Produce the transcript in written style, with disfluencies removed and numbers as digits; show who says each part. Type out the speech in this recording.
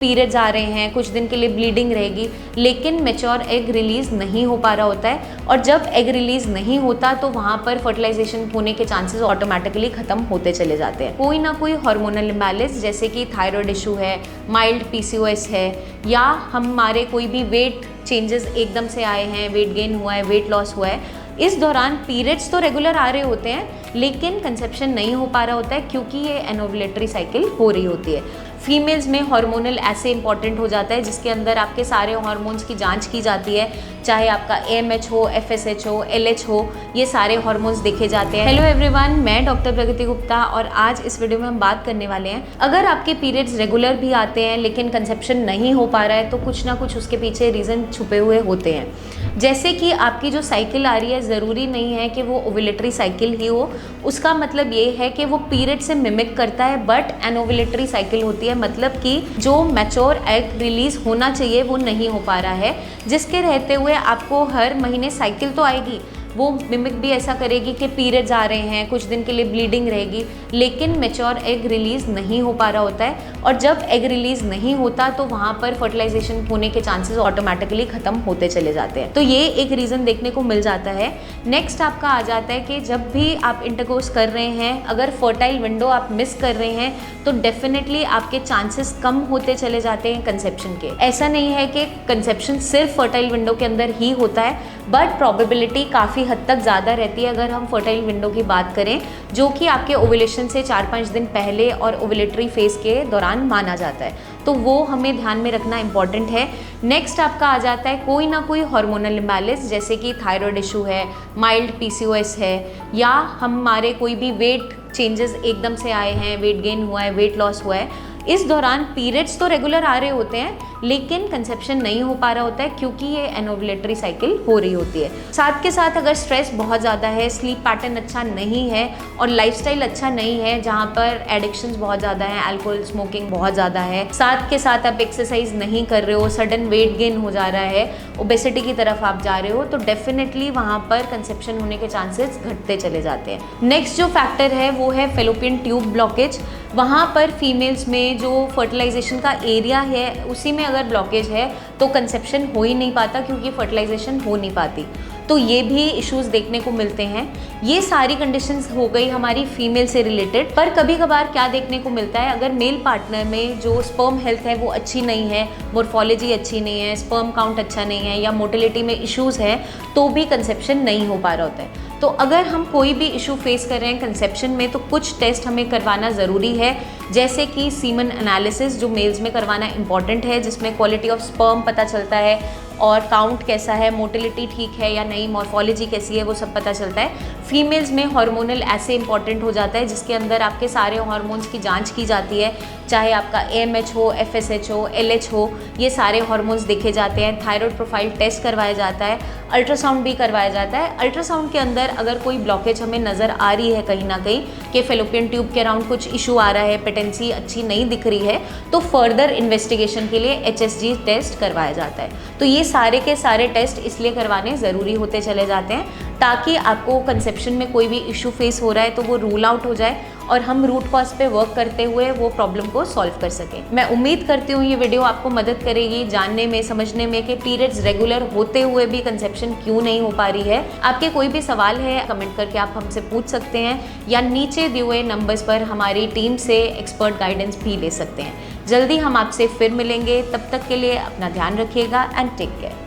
Speaker 1: Periods आ रहे हैं, कुछ दिन के लिए ब्लीडिंग रहेगी, लेकिन मेच्योर एग रिलीज नहीं हो पा रहा होता है। और जब एग रिलीज नहीं होता तो वहाँ पर फर्टिलाइजेशन होने के चांसेस ऑटोमेटिकली खत्म होते चले जाते हैं। कोई ना कोई हार्मोनल इम्बैलेंस जैसे कि थायराइड इशू है, माइल्ड पीसीओएस है, या हमारे कोई भी वेट चेंजेस एकदम से आए हैं, वेट गेन हुआ है, वेट लॉस हुआ है, इस दौरान पीरियड्स तो रेगुलर आ रहे होते हैं लेकिन कंसेप्शन नहीं हो पा रहा होता है क्योंकि ये एनोवुलेटरी साइकिल हो रही होती है। फीमेल्स में हार्मोनल ऐसे इंपॉर्टेंट हो जाता है जिसके अंदर आपके सारे हार्मोन्स की जांच की जाती है, चाहे आपका AMH हो, FSH हो, LH हो, ये सारे हार्मोन्स देखे जाते हैं। हेलो एवरीवन, मैं डॉक्टर प्रगति गुप्ता और आज इस वीडियो में हम बात करने वाले हैं, अगर आपके पीरियड्स रेगुलर भी आते हैं लेकिन कंसेप्शन नहीं हो पा रहा है तो कुछ ना कुछ उसके पीछे रीज़न छुपे हुए होते हैं। जैसे कि आपकी जो साइकिल आ रही है, ज़रूरी नहीं है कि वो ओव्यूलेटरी साइकिल ही हो, उसका मतलब ये है कि वो पीरियड से मिमिक करता है, बट एनोवुलेटरी साइकिल होती है, मतलब कि जो मैच्योर एग रिलीज होना चाहिए वो नहीं हो पा रहा है, जिसके रहते हुए आपको हर महीने साइकिल तो आएगी, वो मिमिक भी ऐसा करेगी कि पीरियड्स आ रहे हैं, कुछ दिन के लिए ब्लीडिंग रहेगी, लेकिन मैच्योर एग रिलीज नहीं हो पा रहा होता है। और जब एग रिलीज नहीं होता तो वहाँ पर फर्टिलाइजेशन होने के चांसेस ऑटोमेटिकली खत्म होते चले जाते हैं। तो ये एक रीज़न देखने को मिल जाता है। नेक्स्ट आपका आ जाता है कि जब भी आप इंटरकोर्स कर रहे हैं, अगर फर्टाइल विंडो आप मिस कर रहे हैं तो डेफिनेटली आपके चांसेस कम होते चले जाते हैं कंसेप्शन के। ऐसा नहीं है कि कंसेप्शन सिर्फ फर्टाइल विंडो के अंदर ही होता है, बट प्रोबेबिलिटी काफ़ी हद तक ज़्यादा रहती है अगर हम फर्टाइल विंडो की बात करें, जो कि आपके ओव्यूलेशन से 4-5 दिन पहले और ओव्यूलेटरी फेज के दौरान माना जाता है, तो वो हमें ध्यान में रखना इंपॉर्टेंट है। नेक्स्ट आपका आ जाता है कोई ना कोई हार्मोनल इम्बैलेंस जैसे कि थायराइड इशू है, माइल्ड पीसीओएस है, या हमारे कोई भी वेट चेंजेस एकदम से आए हैं, वेट गेन हुआ है, वेट लॉस हुआ है, इस दौरान पीरियड्स तो रेगुलर आ रहे होते हैं लेकिन कंसेप्शन नहीं हो पा रहा होता है क्योंकि ये एनोवुलेटरी साइकिल हो रही होती है। साथ के साथ अगर स्ट्रेस बहुत ज़्यादा है, स्लीप पैटर्न अच्छा नहीं है और लाइफस्टाइल अच्छा नहीं है, जहाँ पर एडिक्शंस बहुत ज़्यादा हैं, अल्कोहल स्मोकिंग बहुत ज़्यादा है, साथ के साथ आप एक्सरसाइज नहीं कर रहे हो, सडन वेट गेन हो जा रहा है, ओबेसिटी की तरफ आप जा रहे हो, तो डेफिनेटली वहाँ पर कंसेप्शन होने के चांसेस घटते चले जाते हैं। नेक्स्ट जो फैक्टर है वो है फेलोपियन ट्यूब ब्लॉकेज। वहाँ पर फीमेल्स में जो फर्टिलाइजेशन का एरिया है उसी में अगर ब्लॉकेज है तो कंसेप्शन हो ही नहीं पाता क्योंकि फर्टिलाइजेशन हो नहीं पाती, तो ये भी इश्यूज देखने को मिलते हैं। ये सारी कंडीशंस हो गई हमारी फीमेल से रिलेटेड। पर कभी कभार क्या देखने को मिलता है, अगर मेल पार्टनर में जो स्पर्म हेल्थ है वो अच्छी नहीं है, मोर्फोलॉजी अच्छी नहीं है, स्पर्म काउंट अच्छा नहीं है, या मोटिलिटी में इश्यूज़ हैं, तो भी कंसेप्शन नहीं हो पा रहा होता है। तो अगर हम कोई भी इशू फेस कर रहे हैं कंसेप्शन में तो कुछ टेस्ट हमें करवाना ज़रूरी है, जैसे कि सीमन एनालिसिस जो मेल्स में करवाना इंपॉर्टेंट है, जिसमें क्वालिटी ऑफ स्पर्म पता चलता है और काउंट कैसा है, मोटिलिटी ठीक है या नहीं, मॉर्फोलॉजी कैसी है, वो सब पता चलता है। फीमेल्स में हार्मोनल ऐसे इंपॉर्टेंट हो जाता है जिसके अंदर आपके सारे हार्मोन्स की जांच की जाती है, चाहे आपका AMH हो, FSH हो, LH हो, ये सारे हार्मोन्स देखे जाते हैं। थायराइड प्रोफाइल टेस्ट करवाया जाता है, अल्ट्रासाउंड भी करवाया जाता है। अल्ट्रासाउंड के अंदर अगर कोई ब्लॉकेज हमें नज़र आ रही है कहीं ना कहीं कि फेलोपियन ट्यूब के अराउंड कुछ इशू आ रहा है, पेटेंसी अच्छी नहीं दिख रही है, तो फर्दर इन्वेस्टिगेशन के लिए HSG टेस्ट करवाया जाता है। तो ये सारे के सारे टेस्ट इसलिए करवाने ज़रूरी होते चले जाते हैं ताकि आपको कंसेप्शन में कोई भी इशू फेस हो रहा है तो वो रूल आउट हो जाए और हम रूट कॉज पे वर्क करते हुए वो प्रॉब्लम को सॉल्व कर सकें। मैं उम्मीद करती हूँ ये वीडियो आपको मदद करेगी जानने में, समझने में कि पीरियड्स रेगुलर होते हुए भी कंसेप्शन क्यों नहीं हो पा रही है। आपके कोई भी सवाल है कमेंट करके आप हमसे पूछ सकते हैं, या नीचे दिए हुए नंबर्स पर हमारी टीम से एक्सपर्ट गाइडेंस भी ले सकते हैं। जल्दी हम आपसे फिर मिलेंगे, तब तक के लिए अपना ध्यान रखिएगा एंड टेक केयर।